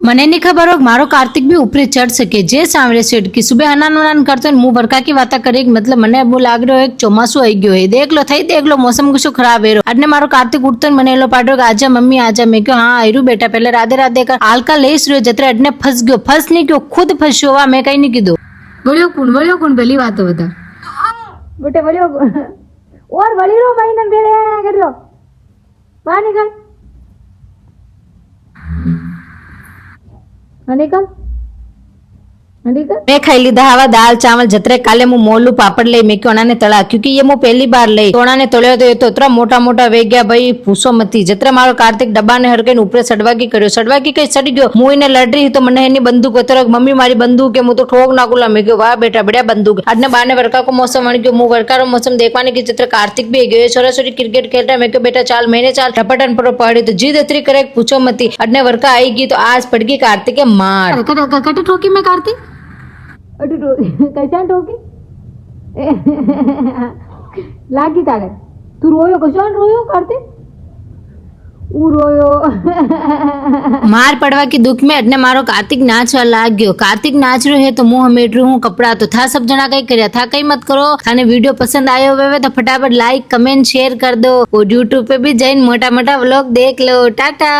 મને नहीं खबर हो मारो कार्तिक भी ऊपरे चढ़ सके जे सांवरे सेठ की सुबह हनान वनान करते मुंह भरका की बात करे मतलब મને એવું લાગ રહ્યો એક ચોમાસું આવી ગયો હે દેખ લો मौसम कुछ खराब है अने मारो कार्तिक उठतो મને એલો પાડ્યો કે आजा मम्मी आजा मैं क्यों हाँ आयरू बेटा पहले राधे राधे कर हालका लेस रह्यो जत्रे अडने फंस नहीं गयो खुद फंस्यो वा मैं कई नहीं कीधुं वळ्यो कोण पहली वातो बता बेटे वळ्यो और वळी रो भाई ने बेरे कर लो बाहर निकल निकल मैं खाई लीधा हवा दाल चावल जतरे काले मु मोलू पापड़ ले मैं क्यों ने तड़ा क्योंकि ये मु पहली बार ले तोड़ा ने तोड़्यो तो ये तो इतना मोटा मोटा वे गया भाई पूछो मती जतरे मारो कार्तिक डब्बा ने हरके ऊपर सड़वाकी कर्यो सड़वाकी कई सड़ी गयो मुई ने लड़ रही तो मने एनी बंदूक उतर मम्मी मारी बंदूक है मु तो ठोक नाखुला मैं क्यों वाह बेटा बढ़िया बंदूक अडने बाने वर्षा को मौसम वण गयो मु वर्षा रो मौसम देखवाने की जतरे कार्तिक भी गयो छोरा छोरी क्रिकेट खेल रहा मैं क्यों बेटा चाल मैंने चाल टपटन पर पड़ी तो जीद अतरी करे पूछो मती अडने वर्षा आई गई तो आज पड़ गई कार्तिक के मार कटे ठोकी मैं कार्तिक कैसा ठोकी लागी तारे तू रोयो कशान रोयो कार्तिक मार पड़वा की दुख में अडने मारो कार्तिक नाचवा लाग गयो कार्तिक नाच रहे है तो मुंह मेटरू हूँ कपड़ा तो था सब जना कई करया था कई मत करो थाने वीडियो पसंद आयो होवे तो फटाफट लाइक कमेंट शेयर कर दो और यूट्यूब पे भी जैन मोटा मोटा व्लॉग देख लो टाटा।